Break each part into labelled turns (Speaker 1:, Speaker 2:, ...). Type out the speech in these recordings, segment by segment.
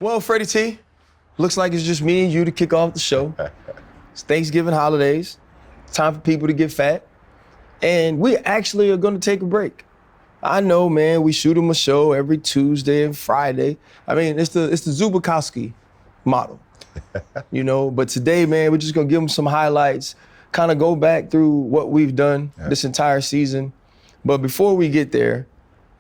Speaker 1: Well, Freddie T, looks like it's just me and you to kick off the show. It's Thanksgiving holidays. It's time for people to get fat. And we actually are gonna take a break. I know, man, we shoot them a show every Tuesday and Friday. I mean, it's the Zubikowski model, you know? But today, man, we're just gonna give them some highlights, kind of go back through what we've done this entire season. But before we get there,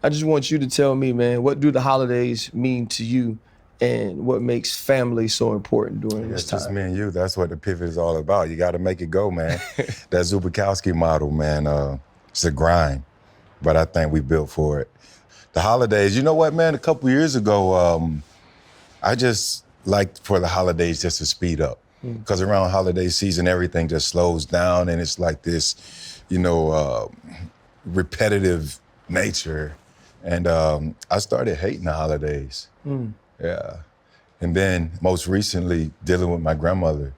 Speaker 1: I just want you to tell me, man, what do the holidays mean to you and what makes family so important during this time?
Speaker 2: It's just me and you. That's what the pivot is all about. You got to make it go, man. That Zubikowski model, man, it's a grind, but I think we built for it. The holidays, you know what, man? A couple years ago, I just liked for the holidays just to speed up. Because around holiday season, everything just slows down and it's like this, repetitive nature. And I started hating the holidays. Yeah. And then most recently, dealing with my grandmother,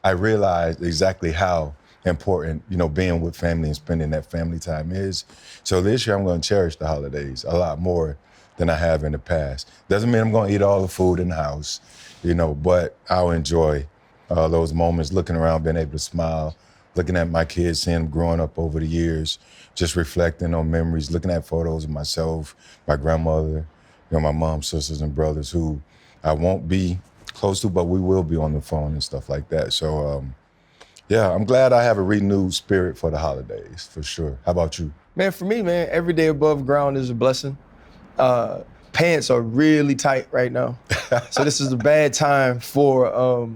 Speaker 2: I realized exactly how important, being with family and spending that family time is. So this year I'm gonna cherish the holidays a lot more than I have in the past. Doesn't mean I'm gonna eat all the food in the house, but I'll enjoy those moments, looking around, being able to smile, looking at my kids, seeing them growing up over the years, just reflecting on memories, looking at photos of myself, my grandmother, my mom, sisters, and brothers who I won't be close to, but we will be on the phone and stuff like that. So, I'm glad I have a renewed spirit for the holidays, for sure. How about you?
Speaker 1: Man, for me, man, every day above ground is a blessing. Pants are really tight right now. So this is a bad time for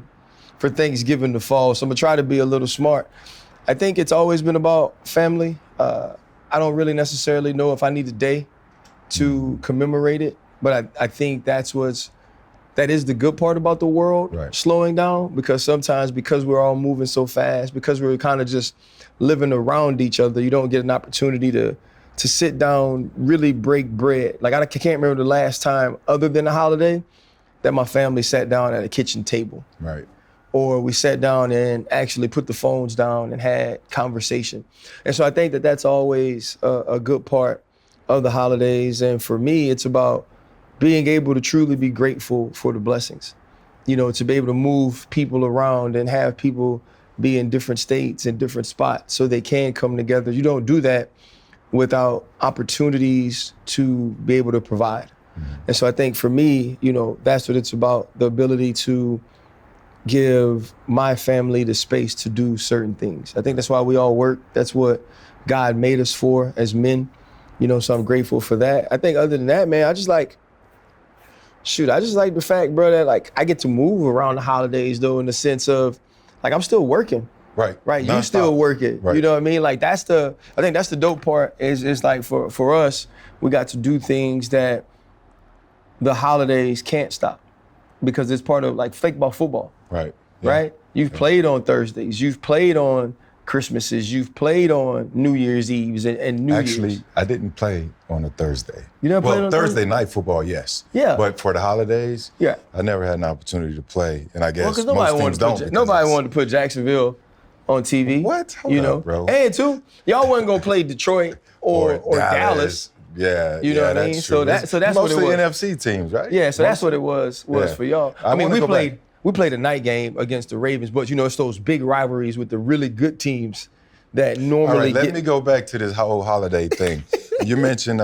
Speaker 1: Thanksgiving to fall. So I'm gonna try to be a little smart. I think it's always been about family. I don't really necessarily know if I need a day to commemorate it, but I think that is the good part about the world slowing down, because sometimes because we're all moving so fast, because we're kind of just living around each other, you don't get an opportunity to sit down, really break bread. Like I can't remember the last time other than the holiday that my family sat down at a kitchen table.
Speaker 2: Right.
Speaker 1: Or we sat down and actually put the phones down and had conversation. And so I think that that's always a good part of the holidays. And for me, it's about being able to truly be grateful for the blessings. To be able to move people around and have people be in different states and different spots so they can come together. You don't do that without opportunities to be able to provide. And so I think for me, that's what it's about, the ability to give my family the space to do certain things. I think that's why we all work. That's what God made us for as men. So I'm grateful for that. I think other than that, man, I just like the fact, bro, that like I get to move around the holidays though, in the sense of like I'm still working.
Speaker 2: Right.
Speaker 1: You still working. Right. You know what I mean? Like I think that's the dope part is like for us, we got to do things that the holidays can't stop because it's part of like think about football.
Speaker 2: Right.
Speaker 1: Yeah. Right? You've played on Thursdays, you've played on Christmases, you've played on New Year's Eves and New Year's.
Speaker 2: Actually, I didn't play on a Thursday.
Speaker 1: You never played on
Speaker 2: Thursday night football, yes.
Speaker 1: Yeah.
Speaker 2: But for the holidays,
Speaker 1: yeah,
Speaker 2: I never had an opportunity to play. And I guess most teams don't.
Speaker 1: Nobody wanted to put Jacksonville on TV.
Speaker 2: What? Hold up, bro.
Speaker 1: And two, y'all wasn't gonna play Detroit or Dallas.
Speaker 2: Yeah,
Speaker 1: you know what I mean? So that's what it was.
Speaker 2: Mostly NFC teams, right?
Speaker 1: Yeah, so that's what it was for y'all. I mean, we played a night game against the Ravens, but it's those big rivalries with the really good teams that normally
Speaker 2: All right, let me go back to this whole holiday thing. You mentioned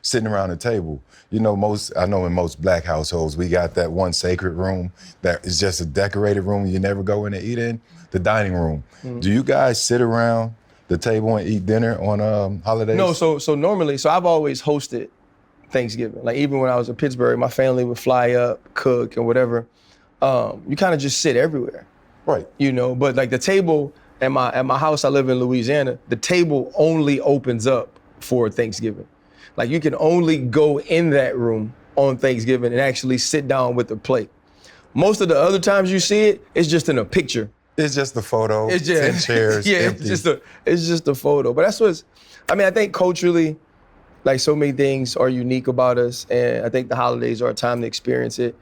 Speaker 2: sitting around the table. I know in most black households, we got that one sacred room that is just a decorated room you never go in and eat in, the dining room. Do you guys sit around the table and eat dinner on holidays?
Speaker 1: No, so normally, I've always hosted Thanksgiving. Like even when I was in Pittsburgh, my family would fly up, cook and whatever. You kind of just sit everywhere.
Speaker 2: Right.
Speaker 1: But like the table at my house, I live in Louisiana, the table only opens up for Thanksgiving. Like you can only go in that room on Thanksgiving and actually sit down with the plate. Most of the other times you see it, it's just in a picture.
Speaker 2: It's just a photo, it's just 10 chairs, empty.
Speaker 1: It's just a photo. But that's I think culturally, like so many things are unique about us, and I think the holidays are a time to experience it.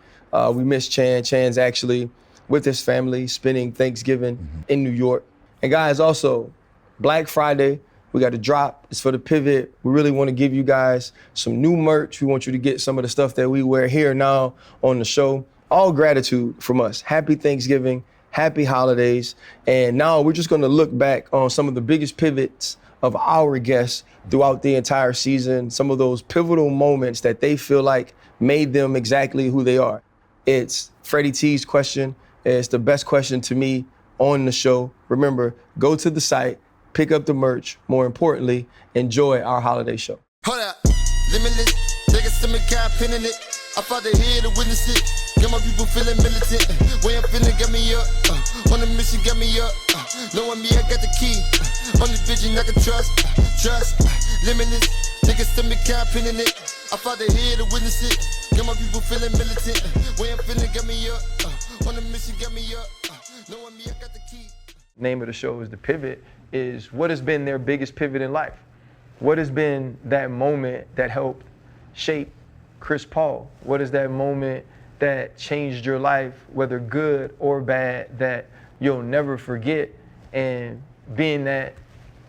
Speaker 1: We miss Chan. Chan's actually with his family spending Thanksgiving in New York. And guys, also, Black Friday We got a drop. It's for the pivot. We really want to give you guys some new merch. We want you to get some of the stuff that we wear here now on the show. All gratitude from us. Happy Thanksgiving. Happy holidays. And now we're just going to look back on some of the biggest pivots of our guests throughout the entire season, some of those pivotal moments that they feel like made them exactly who they are. It's Freddie T's question. It's the best question to me on the show. Remember, go to the site, pick up the merch. More importantly, enjoy our holiday show.
Speaker 3: Hold up, limitless, take a stomach, can't pin in it. I fought to hear to witness it. Got my people feeling militant. Way I'm feeling, got me up. On the mission, got me up. Knowing me, I got the key. On the vision, I can trust. Trust, limitless, take a stomach, can't pin in it. I fought to hear to witness it. Got my people feeling militant. Way I'm feeling, got me up. On the mission, got me up. Knowing me, I got the key.
Speaker 1: Name of the show is The Pivot, is what has been their biggest pivot in life? What has been that moment that helped shape Chris Paul? What is that moment that changed your life, whether good or bad, that you'll never forget? And being that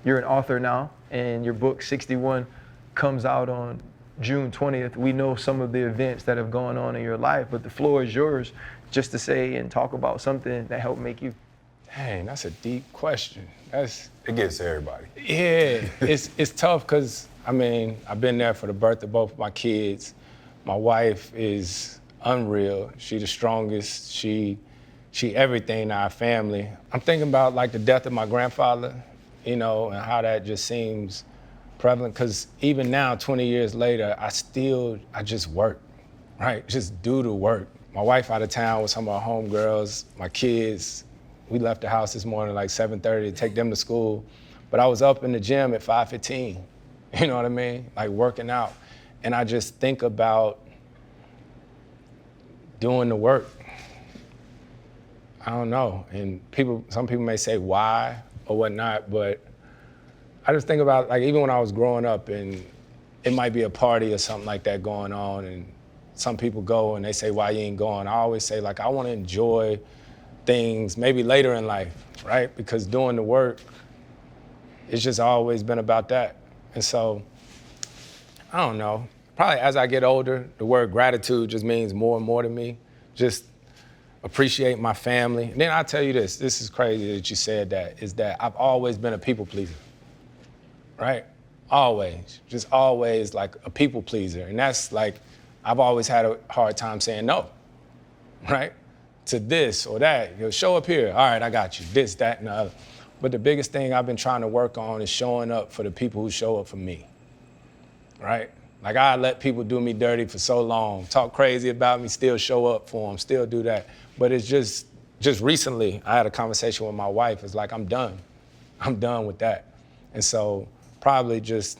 Speaker 1: you're an author now and your book 61 comes out on June 20th, we know some of the events that have gone on in your life, but the floor is yours just to say and talk about something that helped make you.
Speaker 4: Dang, that's a deep question.
Speaker 2: It gets to everybody.
Speaker 4: Yeah, it's tough because, I mean, I've been there for the birth of both of my kids. My wife is unreal. She the strongest. She everything in our family. I'm thinking about like the death of my grandfather, you know, and how that just seems prevalent. Because even now, 20 years later, I just work, right? Just do the work. My wife out of town with some of our homegirls, my kids. We left the house this morning like 7:30 to take them to school. But I was up in the gym at 5:15, you know what I mean? Like working out. And I just think about doing the work. I don't know. And some people may say why or whatnot, but I just think about like even when I was growing up and it might be a party or something like that going on and some people go and they say, why you ain't going? I always say like, I want to enjoy things maybe later in life, right? Because doing the work, it's just always been about that. And so, I don't know, probably as I get older, the word gratitude just means more and more to me. Just appreciate my family. And then I'll tell you this is crazy that you said that, is that I've always been a people pleaser, right? Always, just always like a people pleaser. And that's like, I've always had a hard time saying no, right? To this or that, you know, show up here, all right, I got you, this, that, and the other. But the biggest thing I've been trying to work on is showing up for the people who show up for me, right? Like I let people do me dirty for so long, talk crazy about me, still show up for them, still do that. But it's just recently, I had a conversation with my wife, it's like, I'm done with that. And so probably just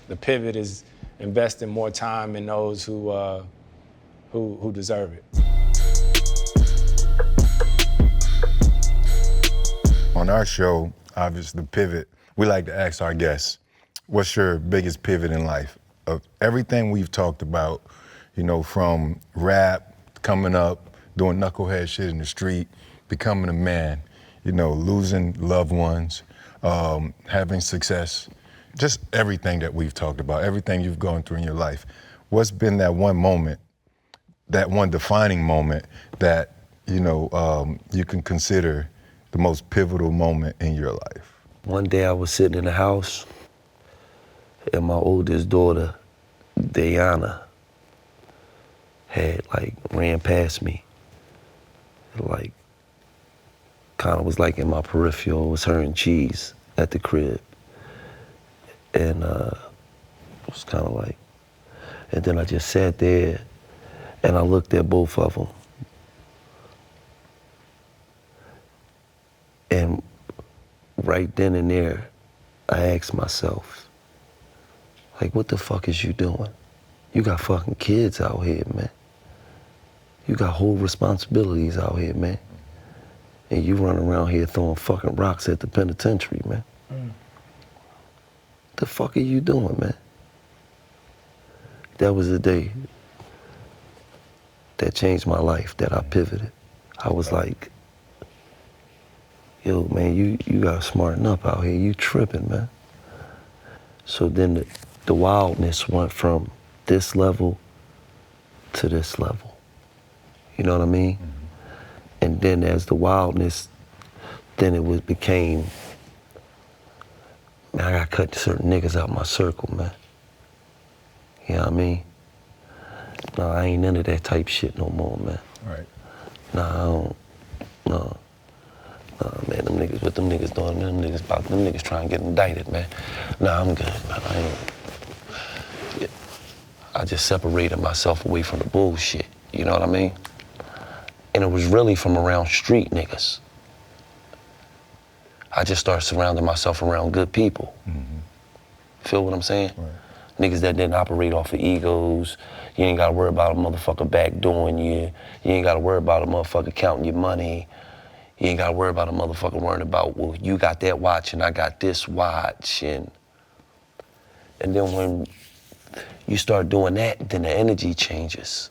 Speaker 4: the pivot is investing more time in those who deserve it.
Speaker 2: On our show, obviously, The Pivot, we like to ask our guests, what's your biggest pivot in life? Of everything we've talked about, you know, from rap, coming up, doing knucklehead shit in the street, becoming a man, you know, losing loved ones, having success, just everything that we've talked about, everything you've gone through in your life. What's been that one moment, that one defining moment that, you know, you can consider the most pivotal moment in your life?
Speaker 5: One day I was sitting in the house and my oldest daughter, Diana, had like ran past me. Like, kind of was like in my peripheral, it was her and Cheese at the crib. And it was kind of like, and then I just sat there and I looked at both of them. And right then and there, I asked myself, like, what the fuck is you doing? You got fucking kids out here, man. You got whole responsibilities out here, man. And you run around here throwing fucking rocks at the penitentiary, man. The fuck are you doing, man? That was the day that changed my life, that I pivoted. I was like, yo, man, you gotta smarten up out here. You tripping, man. So then the wildness went from this level to this level. You know what I mean? And then as the wildness, then it became, man, I got cut certain niggas out my circle, man. You know what I mean? No, I ain't into that type shit no more, man.
Speaker 2: Right.
Speaker 5: Nah, I don't. No. Nah, man, them niggas, what them niggas doing, them niggas trying to get indicted, man. Nah, I'm good, man. I just separated myself away from the bullshit, you know what I mean? And it was really from around street niggas. I just started surrounding myself around good people. Feel what I'm saying?
Speaker 2: Right.
Speaker 5: Niggas that didn't operate off of egos. You ain't gotta worry about a motherfucker backdooring you. You ain't gotta worry about a motherfucker counting your money. You ain't gotta worry about a motherfucker worrying about, well, you got that watch and I got this watch. And then when you start doing that, then the energy changes.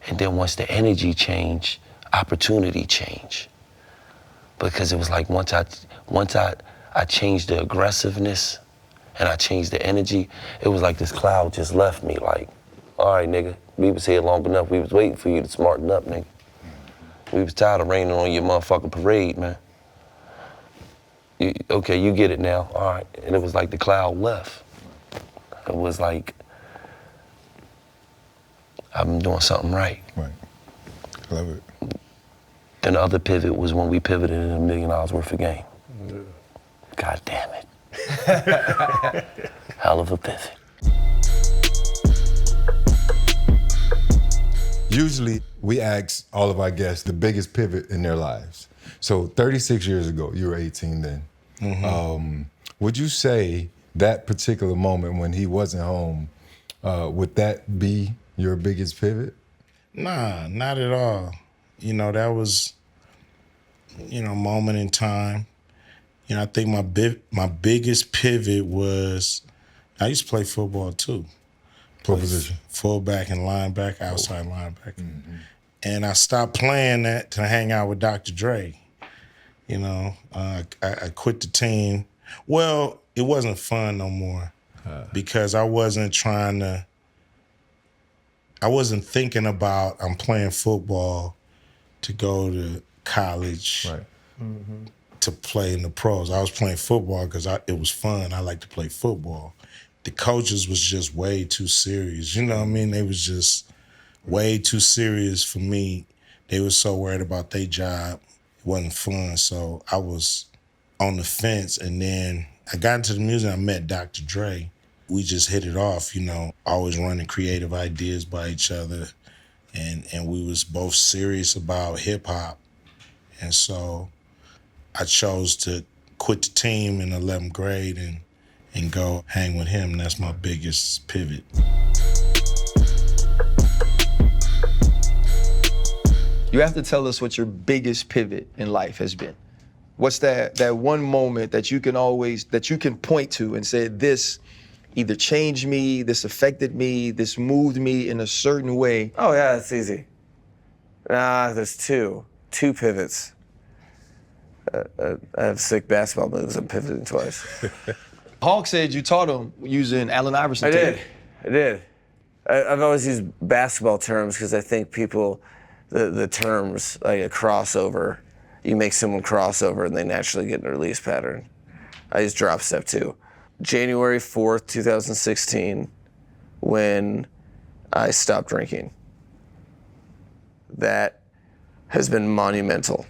Speaker 5: And then once the energy change, opportunity change. Because it was like once I changed the aggressiveness and I changed the energy, it was like this cloud just left me like, all right, nigga, we was here long enough. We was waiting for you to smarten up, nigga. We was tired of raining on your motherfucking parade, man. Okay, you get it now, all right. And it was like the cloud left. It was like, I'm doing something right.
Speaker 2: Right. I love it.
Speaker 5: Then the other pivot was when we pivoted in $1 million worth of game. God damn it. Hell of a pivot.
Speaker 2: Usually, we ask all of our guests the biggest pivot in their lives. So 36 years ago, you were 18 then. Would you say that particular moment when he wasn't home, would that be your biggest pivot?
Speaker 6: Nah, not at all. You know, that was, moment in time. I think my biggest pivot was, I used to play football too.
Speaker 2: What position?
Speaker 6: Fullback and linebacker, outside linebacker. And I stopped playing that to hang out with Dr. Dre. I quit the team. Well, it wasn't fun no more because I wasn't thinking about I'm playing football to go to college to play in the pros. I was playing football because it was fun. I like to play football. The coaches was just way too serious. You know what I mean? They was just way too serious for me. They was so worried about their job. It wasn't fun. So I was on the fence. And then I got into the music. I met Dr. Dre. We just hit it off, always running creative ideas by each other. And we was both serious about hip hop. And so I chose to quit the team in 11th grade and go hang with him. That's my biggest pivot.
Speaker 1: You have to tell us what your biggest pivot in life has been. What's that one moment that you can point to and say, this either changed me, this affected me, this moved me in a certain way?
Speaker 7: Oh yeah, that's easy. There's two pivots. I have sick basketball moves. I'm pivoting twice.
Speaker 1: Hawk said you taught him using Allen Iverson.
Speaker 7: I did. I've always used basketball terms because I think people, the terms like a crossover, you make someone crossover and they naturally get in a release pattern. I use drop step too. January 4th, 2016, when I stopped drinking. That has been monumental.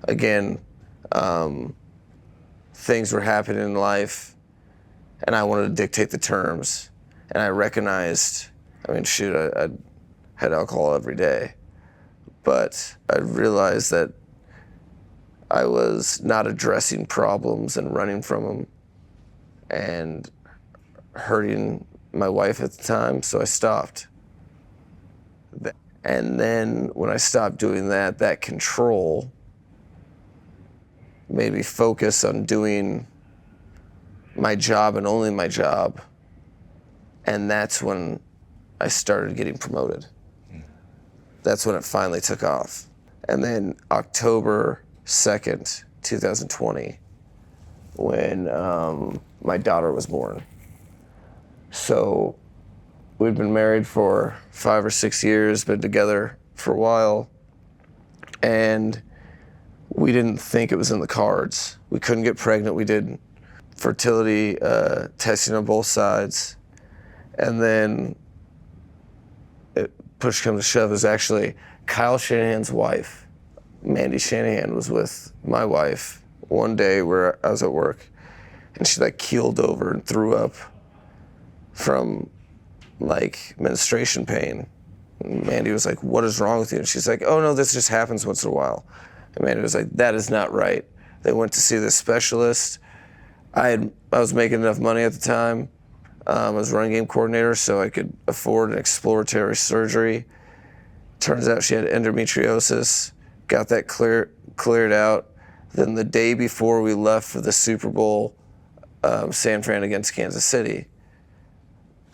Speaker 7: Again, things were happening in life and I wanted to dictate the terms. And I recognized, I had alcohol every day, but I realized that I was not addressing problems and running from them and hurting my wife at the time, so I stopped. And then when I stopped doing that control made me focus on doing my job and only my job. And that's when I started getting promoted. That's when it finally took off. And then October 2nd, 2020, when my daughter was born. So we'd been married for 5 or 6 years, been together for a while, and we didn't think it was in the cards. We couldn't get pregnant. We did fertility testing on both sides. And then push come to shove, is actually Kyle Shanahan's wife, Mandy Shanahan, was with my wife one day where I was at work, and she like keeled over and threw up from like menstruation pain. And Mandy was like, "What is wrong with you?" And she's like, "Oh no, this just happens once in a while." And Mandy was like, "That is not right." They went to see this specialist. I was making enough money at the time. I was running game coordinator, so I could afford an exploratory surgery. Turns out she had endometriosis. Got that cleared out. Then the day before we left for the Super Bowl, San Fran against Kansas City,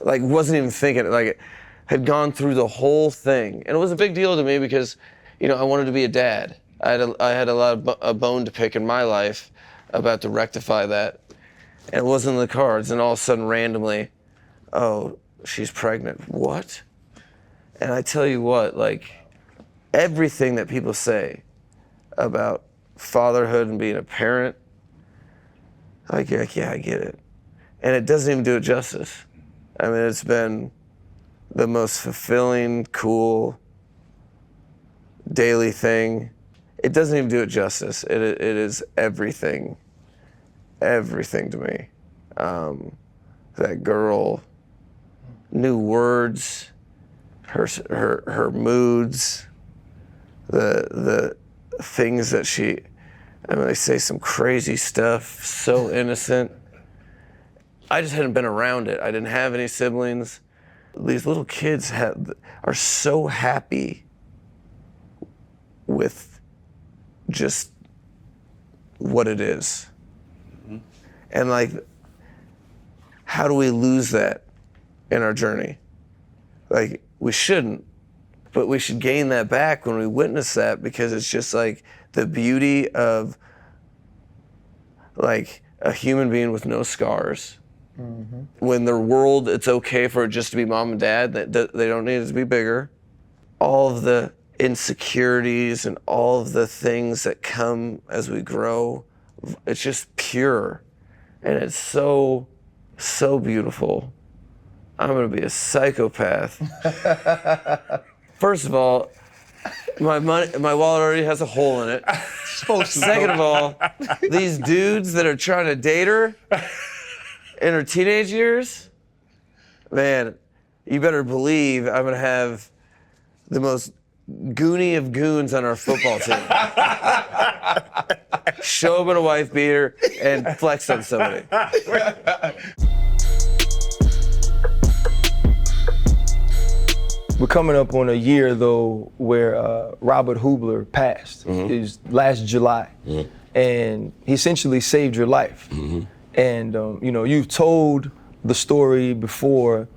Speaker 7: like wasn't even thinking, like had gone through the whole thing. And it was a big deal to me because, you know, I wanted to be a dad. I had a lot of a bone to pick in my life about to rectify that. And it wasn't in the cards, and all of a sudden, randomly, oh, she's pregnant. What? And I tell you what, like, everything that people say about fatherhood and being a parent, like, yeah, I get it. And it doesn't even do it justice. I mean, it's been the most fulfilling, cool, daily thing. It doesn't even do it justice. It is everything to me. That girl, new words, her moods, the things that she, I mean, they say some crazy stuff, so innocent. I just hadn't been around it. I didn't have any siblings. These little kids are so happy with just what it is. And like, how do we lose that in our journey? Like, we shouldn't, but we should gain that back when we witness that, because it's just like the beauty of like a human being with no scars. Mm-hmm. When the world, it's okay for it just to be mom and dad, that they don't need it to be bigger. All of the insecurities and all of the things that come as we grow, it's just pure. And it's so, so beautiful. I'm gonna be a psychopath. First of all, my wallet already has a hole in it. Second of all, these dudes that are trying to date her in her teenage years, man, you better believe I'm gonna have the most goonie of goons on our football team. Show up in a wife beater and flex on somebody.
Speaker 1: We're coming up on a year though where Robert Hubler passed.
Speaker 8: Mm-hmm.
Speaker 1: It was last July, mm-hmm. and he essentially saved your life. Mm-hmm. And you know, you've told the story before,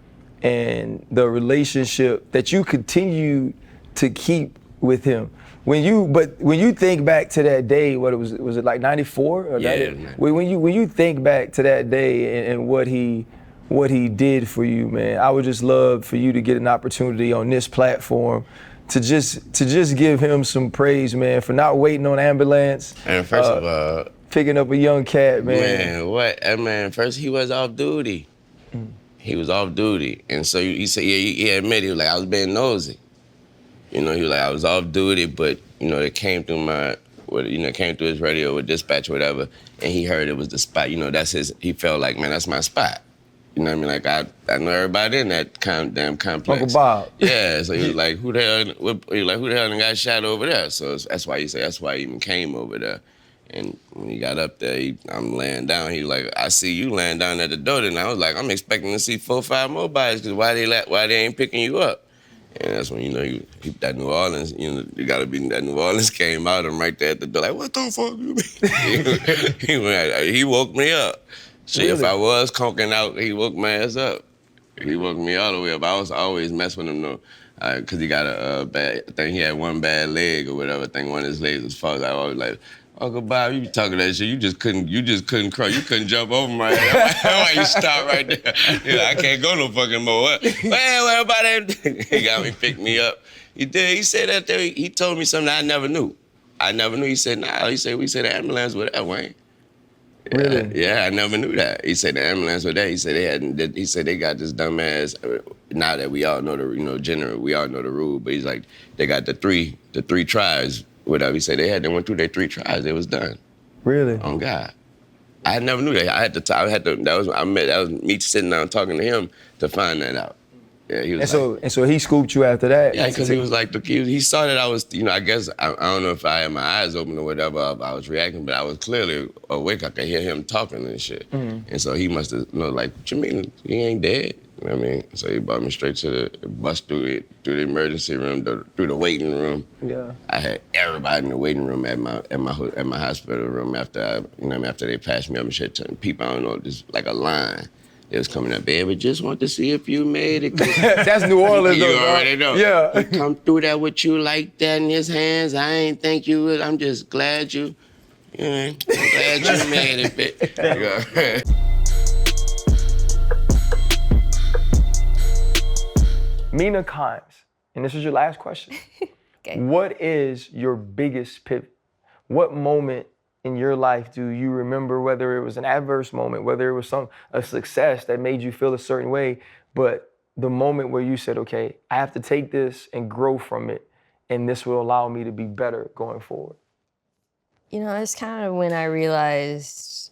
Speaker 1: and the relationship that you continue to keep with him. When you think back to that day, what was it like 94?
Speaker 8: Yeah.
Speaker 1: When you think back to that day and what he did for you, man, I would just love for you to get an opportunity on this platform to just give him some praise, man, for not waiting on ambulance.
Speaker 8: And first of all,
Speaker 1: picking up a young cat, man.
Speaker 8: Man, what? Man, first he was off duty. He was off duty, and so he said, yeah, he admitted, he was like, I was being nosy. You know, he was like, I was off duty, but, you know, it came through came through his radio with dispatch or whatever, and he heard it was the spot. You know, he felt like, man, that's my spot. You know what I mean? Like, I know everybody in that damn complex.
Speaker 1: Uncle Bob.
Speaker 8: Yeah, so he was like, who the hell done got shot over there? So that's why he even came over there. And when he got up there, I'm laying down. He like, I see you laying down at the door, and I was like, I'm expecting to see 4 or 5 more bodies, because why they ain't picking you up? And that's when, you know, that New Orleans, you know, you gotta be, that New Orleans came out and right there at the door, like, what the fuck you mean? He woke me up. Shit, really? If I was conking out, he woke my ass up. He woke me all the way up. I was always mess with him though, because he got a bad, I think he had one bad leg or whatever. I think one of his legs was fucked. I always like, Uncle Bob, you be talking that shit. You just couldn't cross. You couldn't jump over my head. That's why you stop right there. You're like, I can't go no fucking more. What about that? He got me, picked me up. He did. He said that there. He told me something I never knew. He said, nah. He said, we said the ambulance was there, Wayne.
Speaker 1: Really?
Speaker 8: Yeah, I never knew that. He said the ambulance was there. He said He said they got this dumbass. Now that we all know the, general, we all know the rule. But he's like, they got the three tries. Whatever. He said they went through their 3 tries. It was done.
Speaker 1: Really?
Speaker 8: On God. I never knew that. That was me sitting down talking to him to find that out. Yeah, he was
Speaker 1: and so he scooped you after that.
Speaker 8: Yeah, because he was like, he saw that I was, I guess, I don't know if I had my eyes open or whatever, I was reacting, but I was clearly awake. I could hear him talking and shit. Mm-hmm. And so he must have, like, what you mean? He ain't dead? You know what I mean? So he brought me straight to the bus through the emergency room, through the waiting room.
Speaker 1: Yeah.
Speaker 8: I had everybody in the waiting room at my hospital room after they passed me up and shit. Telling people, I don't know, just like a line. They was coming up, baby, just want to see if you made it.
Speaker 1: That's New Orleans, though.
Speaker 8: You already know.
Speaker 1: Yeah.
Speaker 8: He come through that with you like that in his hands. I ain't think you would. I'm just glad I'm glad you made it, bitch.
Speaker 1: Mina Kimes, and this is your last question.
Speaker 9: Okay.
Speaker 1: What is your biggest pivot? What moment in your life do you remember, whether it was an adverse moment, whether it was a success that made you feel a certain way, but the moment where you said, okay, I have to take this and grow from it, and this will allow me to be better going forward?
Speaker 9: It's kind of when I realized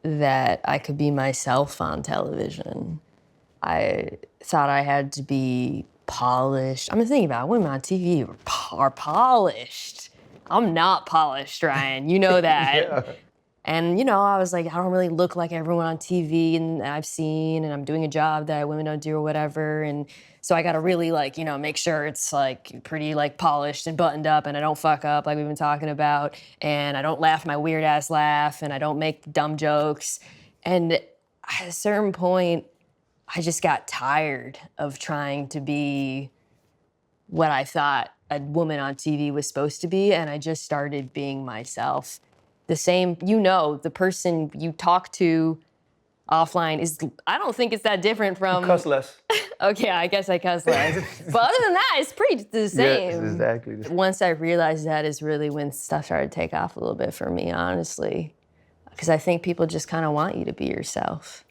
Speaker 9: that I could be myself on television. I thought I had to be polished. I'm thinking about women on TV are polished. I'm not polished, Ryan. You know that.
Speaker 1: Yeah.
Speaker 9: And, I was like, I don't really look like everyone on TV and I've seen, and I'm doing a job that women don't do or whatever. And so I got to really make sure it's pretty polished and buttoned up, and I don't fuck up like we've been talking about. And I don't laugh my weird ass laugh, and I don't make dumb jokes. And at a certain point, I just got tired of trying to be what I thought a woman on TV was supposed to be, and I just started being myself. The same, the person you talk to offline is, I don't think it's that different from...
Speaker 1: You cuss less.
Speaker 9: Okay, I guess I cuss less. But other than that, it's pretty the same.
Speaker 1: Yeah, exactly.
Speaker 9: Once I realized that is really when stuff started to take off a little bit for me, honestly. Because I think people just kind of want you to be yourself.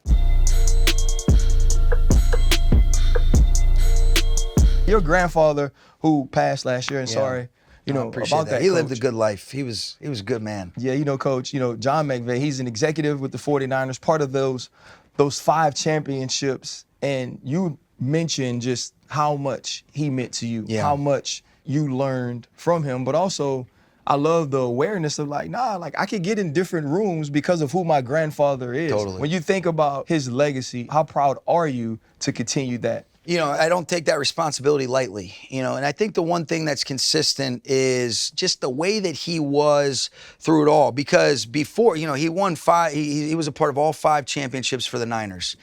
Speaker 1: Your grandfather, who passed last year, and sorry,
Speaker 10: about that. He lived a good life. He was a good man.
Speaker 1: Yeah, Coach, John McVay, he's an executive with the 49ers, part of those 5 championships, and you mentioned just how much he meant to you, how much you learned from him, but also I love the awareness of I could get in different rooms because of who my grandfather is.
Speaker 10: Totally.
Speaker 1: When you think about his legacy, how proud are you to continue that?
Speaker 10: I don't take that responsibility lightly, and I think the one thing that's consistent is just the way that he was through it all. Because before, he won 5, he was a part of all 5 championships for the Niners.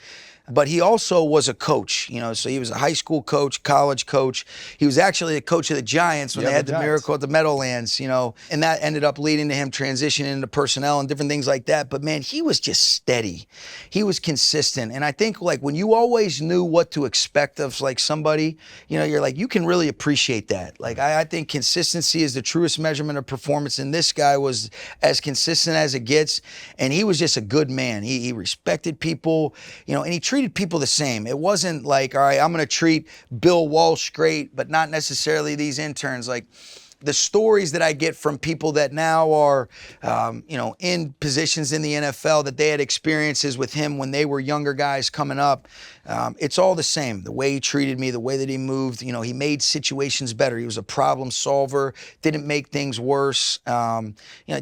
Speaker 10: But he also was a coach, so he was a high school coach, college coach. He was actually a coach of the Giants when they had the miracle at the Meadowlands, and that ended up leading to him transitioning into personnel and different things like that. But man, he was just steady. He was consistent. And I think when you always knew what to expect of somebody, you're you can really appreciate that. I think consistency is the truest measurement of performance. And this guy was as consistent as it gets. And he was just a good man. He respected people, and he treated people the same. It wasn't all right, I'm going to treat Bill Walsh great, but not necessarily these interns. The stories that I get from people that now are, in positions in the NFL, that they had experiences with him when they were younger guys coming up. It's all the same. The way he treated me, the way that he moved, he made situations better. He was a problem solver, didn't make things worse.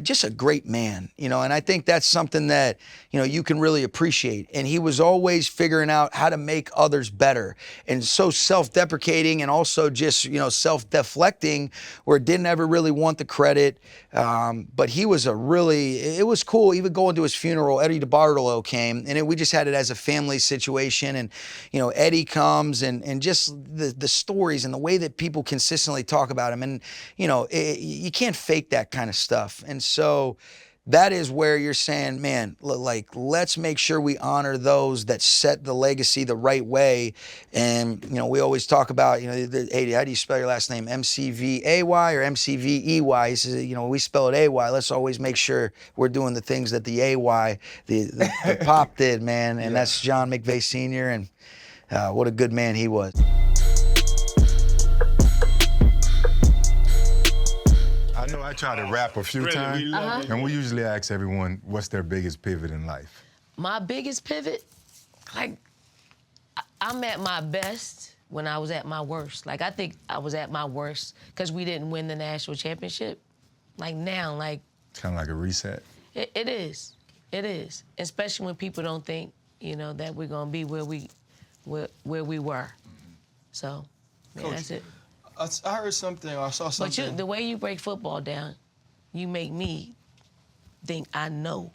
Speaker 10: Just a great man, and I think that's something that, you can really appreciate. And he was always figuring out how to make others better, and so self-deprecating and also just, self-deflecting, where didn't ever really want the credit, but he was it was cool. Even going to his funeral, Eddie DeBartolo came, and we just had it as a family situation, and you know, Eddie comes and just the stories and the way that people consistently talk about him. And, you know, you can't fake that kind of stuff. And so that is where you're saying, man, like, let's make sure we honor those that set the legacy the right way. And, you know, we always talk about, you know, hey, how do you spell your last name? M-C-V-A-Y or M-C-V-E-Y? He says, you know, we spell it A-Y. Let's always make sure we're doing the things that the A-Y, the Pop did, man. And that's John McVay Sr. And what a good man he was.
Speaker 2: I know I try to rap a few times, and we usually ask everyone what's their biggest pivot in life.
Speaker 11: My biggest pivot, like, I'm at my best when I was at my worst. Like, I think I was at my worst because we didn't win the national championship. Like, now, like...
Speaker 2: It's kind of like a reset.
Speaker 11: It is. It is. Especially when people don't think, you know, that we're going to be where we were. So, yeah,
Speaker 1: Coach,
Speaker 11: that's it.
Speaker 1: I heard something, or I saw something.
Speaker 11: But the way you break football down, you make me think I know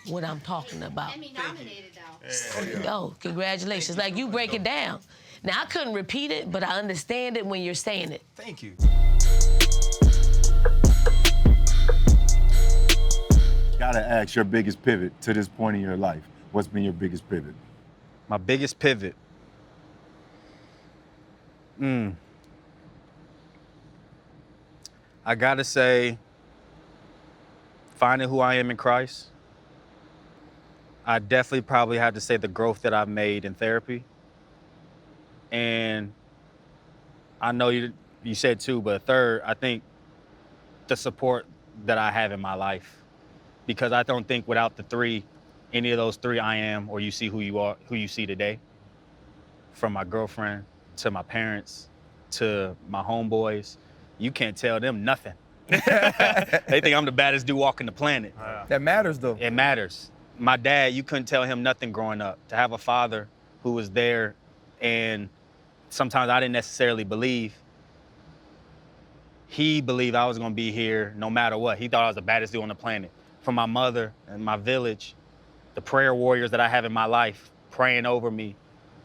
Speaker 11: what I'm talking about.
Speaker 12: Emmy nominated, though.
Speaker 11: Oh, congratulations. Like, you break it down. Now, I couldn't repeat it, but I understand it when you're saying it.
Speaker 1: Thank you.
Speaker 13: Gotta ask your biggest pivot to this point in your life. What's been your biggest pivot?
Speaker 14: My biggest pivot? I gotta say, finding who I am in Christ. I definitely probably have to say the growth that I've made in therapy. And I know you said two, but third, I think the support that I have in my life. Because I don't think without the three, any of those three I am, or you see who you are, who you see today. From my girlfriend, to my parents, to my homeboys, you can't tell them nothing. They think I'm the baddest dude walking the planet.
Speaker 1: That matters, though.
Speaker 14: It matters. My dad, you couldn't tell him nothing growing up. To have a father who was there, and sometimes I didn't necessarily believe. He believed I was gonna be here no matter what. He thought I was the baddest dude on the planet. From my mother and my village, the prayer warriors that I have in my life, praying over me,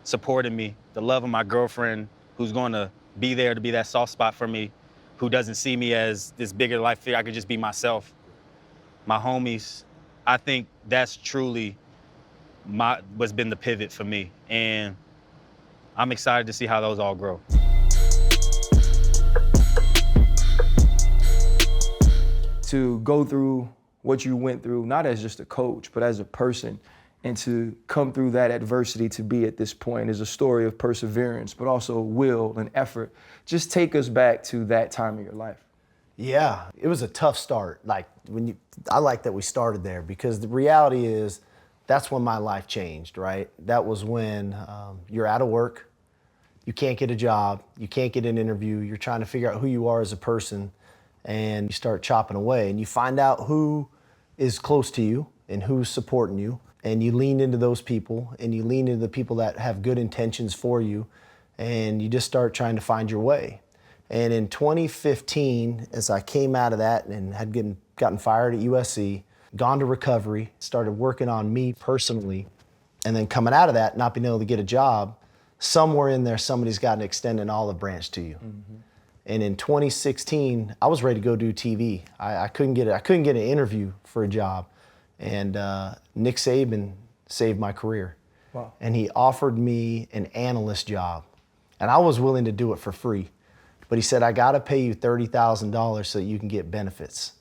Speaker 14: supporting me, the love of my girlfriend who's gonna be there to be that soft spot for me, who doesn't see me as this bigger life figure. I could just be myself. My homies, I think that's truly what's been the pivot for me. And I'm excited to see how those all grow.
Speaker 1: To go through what you went through, not as just a coach, but as a person, and to come through that adversity to be at this point is a story of perseverance, but also will and effort. Just take us back to that time of your life.
Speaker 15: Yeah, it was a tough start. Like I like that we started there because the reality is that's when my life changed, right? That was when you're out of work, you can't get a job, you can't get an interview, you're trying to figure out who you are as a person, and you start chopping away and you find out who is close to you and who's supporting you. And you lean into those people, and you lean into the people that have good intentions for you, and you just start trying to find your way. And in 2015, as I came out of that and had gotten fired at USC, gone to recovery, started working on me personally, and then coming out of that, not being able to get a job, somewhere in there, somebody's got to extend an olive branch to you. Mm-hmm. And in 2016, I was ready to go do TV. I couldn't get an interview for a job. And Nick Saban saved my career.
Speaker 1: Wow.
Speaker 15: And he offered me an analyst job. And I was willing to do it for free. But he said, I gotta pay you $30,000 so that you can get benefits.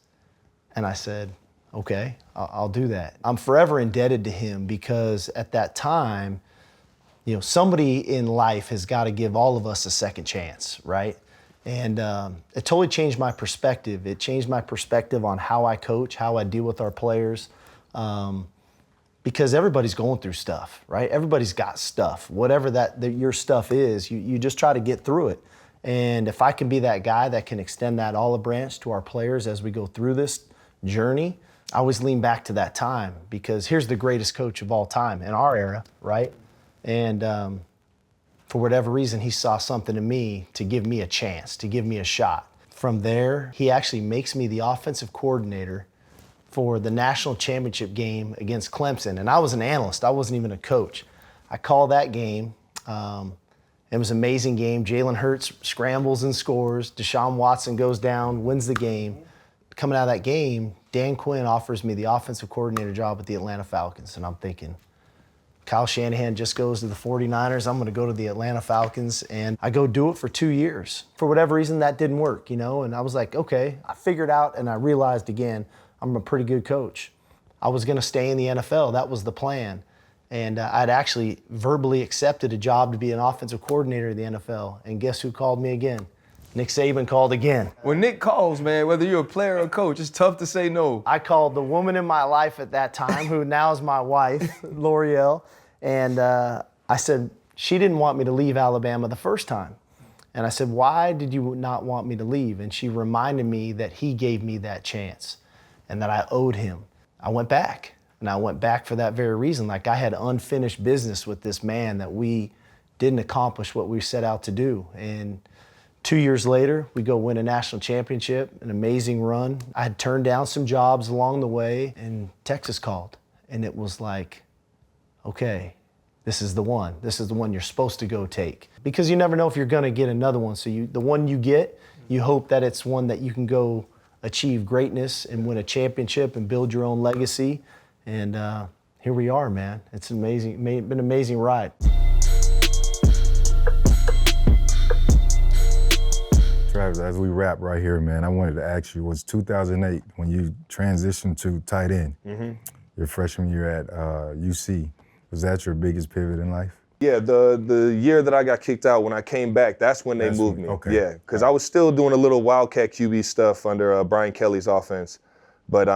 Speaker 15: And I said, okay, I'll do that. I'm forever indebted to him because at that time, you know, somebody in life has gotta give all of us a second chance, right? And it totally changed my perspective. It changed my perspective on how I coach, how I deal with our players. Because everybody's going through stuff, right? Everybody's got stuff. Whatever that your stuff is, you just try to get through it. And if I can be that guy that can extend that olive branch to our players as we go through this journey, I always lean back to that time because here's the greatest coach of all time in our era, right? And for whatever reason, he saw something in me to give me a chance, to give me a shot. From there, he actually makes me the offensive coordinator for the national championship game against Clemson. And I was an analyst, I wasn't even a coach. I call that game. It was an amazing game. Jalen Hurts scrambles and scores. Deshaun Watson goes down, wins the game. Coming out of that game, Dan Quinn offers me the offensive coordinator job at the Atlanta Falcons. And I'm thinking, Kyle Shanahan just goes to the 49ers. I'm going to go to the Atlanta Falcons. And I go do it for 2 years. For whatever reason, that didn't work, you know? And I was like, okay, I figured out and I realized again, I'm a pretty good coach. I was going to stay in the NFL. That was the plan. And I'd actually verbally accepted a job to be an offensive coordinator in the NFL. And guess who called me again? Nick Saban called again.
Speaker 1: When Nick calls, man, whether you're a player or a coach, it's tough to say no.
Speaker 15: I called the woman in my life at that time, who now is my wife, L'Oreal, and I said, she didn't want me to leave Alabama the first time. And I said, why did you not want me to leave? And she reminded me that he gave me that chance and that I owed him. I went back, and I went back for that very reason. Like, I had unfinished business with this man that we didn't accomplish what we set out to do. And 2 years later, we go win a national championship, an amazing run. I had turned down some jobs along the way, and Texas called. And it was like, okay, this is the one. This is the one you're supposed to go take. Because you never know if you're gonna get another one. So the one you get, you hope that it's one that you can go achieve greatness and win a championship and build your own legacy. And here we are, man. It's amazing, been an amazing ride.
Speaker 2: Travis, as we wrap right here, man, I wanted to ask you, was 2008 when you transitioned to tight end, your freshman year at UC, was that your biggest pivot in life?
Speaker 16: Yeah, the year that I got kicked out, when I came back, that's when they moved me.
Speaker 2: Okay.
Speaker 16: Yeah, because I was still doing a little Wildcat QB stuff under Brian Kelly's offense. But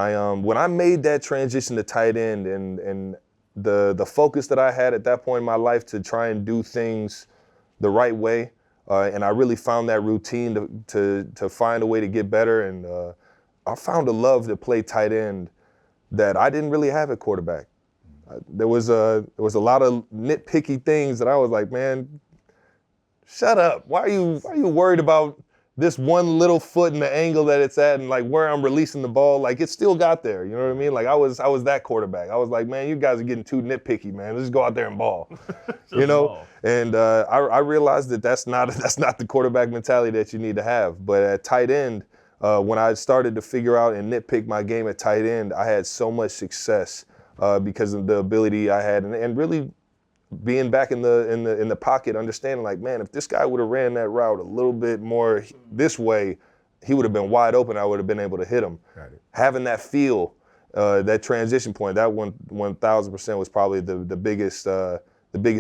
Speaker 16: when I made that transition to tight end and the focus that I had at that point in my life to try and do things the right way, and I really found that routine to find a way to get better. And I found a love to play tight end that I didn't really have at quarterback. There was a lot of nitpicky things that I was like, man, shut up. Why are you worried about this one little foot and the angle that it's at and like where I'm releasing the ball? Like, it still got there. You know what I mean? Like, I was that quarterback. I was like, man, you guys are getting too nitpicky, man. Let's just go out there and ball. You know? Ball. And I realized that that's not the quarterback mentality that you need to have. But at tight end, when I started to figure out and nitpick my game at tight end, I had so much success because of the ability I had and really being back in the pocket, understanding like, man, if this guy would have ran that route a little bit more this way, he would have been wide open. I would have been able to hit him. Got it. Having that feel, that transition point, that 1,000% was probably the biggest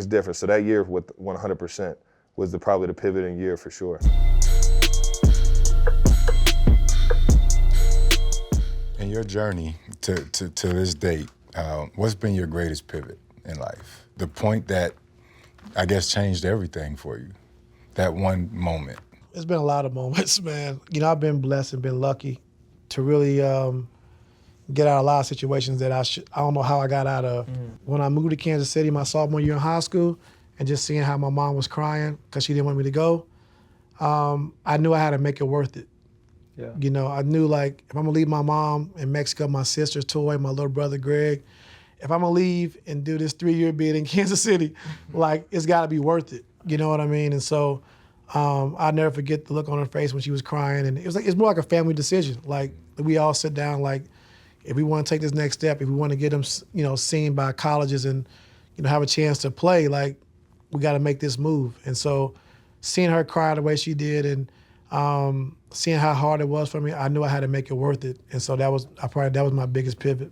Speaker 16: difference. So that year with 100% was probably the pivoting year for sure.
Speaker 2: In your journey to this date, what's been your greatest pivot in life? The point that, I guess, changed everything for you, that one moment.
Speaker 17: It's been a lot of moments, man. You know, I've been blessed and been lucky to really get out of a lot of situations that I don't know how I got out of. When I moved to Kansas City my sophomore year in high school and just seeing how my mom was crying because she didn't want me to go, I knew I had to make it worth it. Yeah. You know, I knew, like, if I'm gonna leave my mom in Mexico, my sister's toy, my little brother Greg, if I'm gonna leave and do this 3-year bid in Kansas City, like, it's gotta be worth it. You know what I mean? And so I'll never forget the look on her face when she was crying. And it's more like a family decision. Like, we all sit down, like, if we wanna take this next step, if we wanna get them, you know, seen by colleges and, you know, have a chance to play, like, we gotta make this move. And so seeing her cry the way she did and seeing how hard it was for me, I knew I had to make it worth it. And so that was my biggest pivot.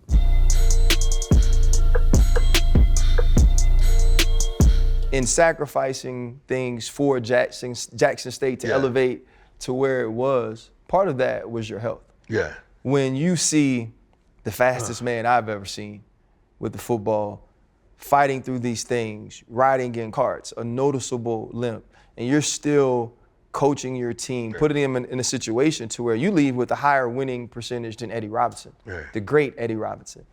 Speaker 1: In sacrificing things for Jackson State to elevate to where it was, part of that was your health.
Speaker 18: Yeah.
Speaker 1: When you see the fastest man I've ever seen with the football, fighting through these things, riding in carts, a noticeable limp, and you're still coaching your team, putting them in a situation to where you leave with a higher winning percentage than Eddie Robinson, the great Eddie Robinson.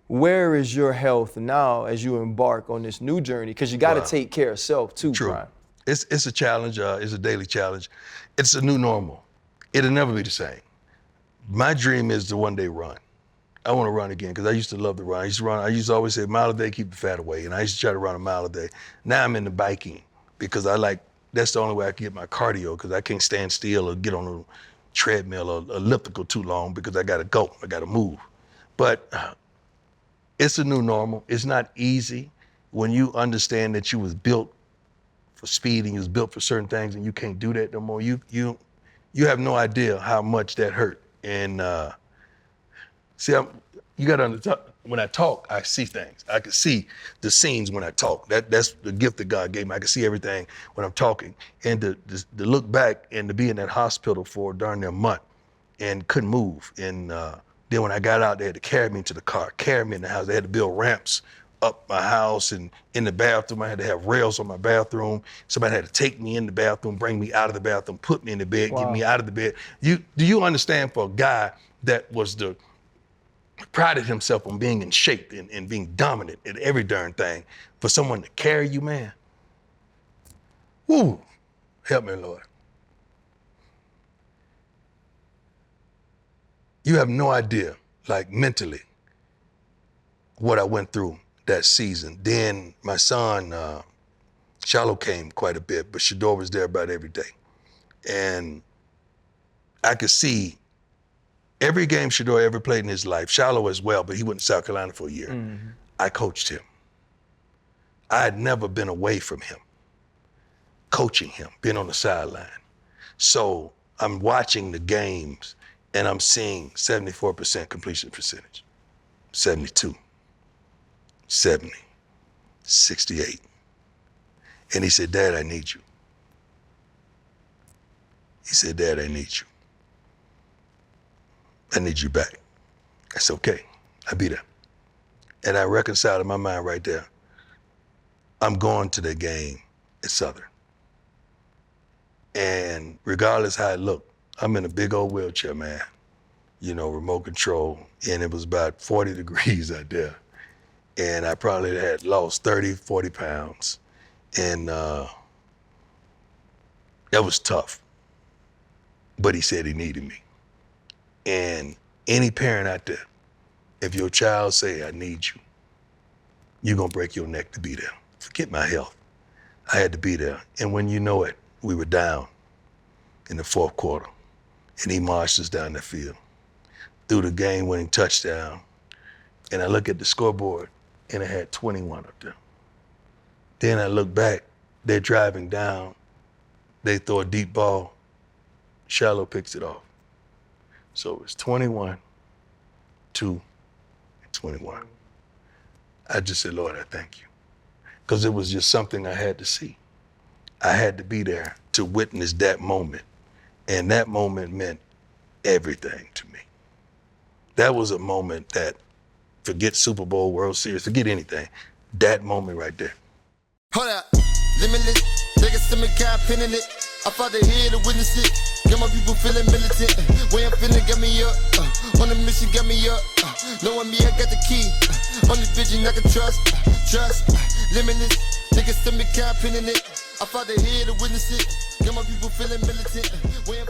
Speaker 1: Where is your health now as you embark on this new journey? Because you got to take care of self too,
Speaker 18: True.
Speaker 1: Brian.
Speaker 18: It's a challenge. It's a daily challenge. It's a new normal. It'll never be the same. My dream is to one day run. I want to run again because I used to love to run. I used to always say, mile a day, keep the fat away. And I used to try to run a mile a day. Now I'm into biking because that's the only way I can get my cardio because I can't stand still or get on a treadmill or elliptical too long because I got to go. I got to move. But it's a new normal. It's not easy when you understand that you was built for speed and you was built for certain things and you can't do that no more. You have no idea how much that hurt. And see, you got to understand, when I talk, I see things. I can see the scenes when I talk. That's the gift that God gave me. I can see everything when I'm talking. And to look back and to be in that hospital for darn near a month and couldn't move. And then when I got out, they had to carry me into the car, carry me in the house. They had to build ramps up my house and in the bathroom. I had to have rails on my bathroom. Somebody had to take me in the bathroom, bring me out of the bathroom, put me in the bed, get me out of the bed. Do you understand, for a guy that was prided himself on being in shape and being dominant at every darn thing, for someone to carry you, man? Woo, help me, Lord. You have no idea, like mentally, what I went through that season. Then my son, Shiloh, came quite a bit, but Shador was there about every day. And I could see every game Shador ever played in his life, Shiloh as well, but he went to South Carolina for a year. Mm-hmm. I coached him. I had never been away from him, coaching him, being on the sideline. So I'm watching the games and I'm seeing 74% completion percentage, 72, 70, 68. And he said, Dad, I need you. He said, Dad, I need you. I need you back. I said, okay, I'll be there. And I reconciled in my mind right there, I'm going to the game at Southern. And regardless how it looked, I'm in a big old wheelchair, man, remote control. And it was about 40 degrees out there. And I probably had lost 30, 40 pounds. And that was tough. But he said he needed me. And any parent out there, if your child say, I need you, you're gonna break your neck to be there. Forget my health. I had to be there. And when you know it, we were down in the fourth quarter. And he marched us down the field, threw the game-winning touchdown. And I look at the scoreboard, and it had 21 up there. Then I look back, they're driving down, they throw a deep ball, Shiloh picks it off. So it's 21, 2, 21. I just said, Lord, I thank you. Because it was just something I had to see. I had to be there to witness that moment. And that moment meant everything to me. That was a moment that, forget Super Bowl, World Series, forget anything, that moment right there.
Speaker 3: Hold up, limitless, take a stomach, got pinning it. I fought the head to witness it. Got my people feeling militant. Way I'm feeling got me up. On the mission got me up. Knowing me, I got the key. On this vision I can trust. Limitless. Niggas stomach, got pinning it. I fought the head to witness it. Got my people feeling militant. Way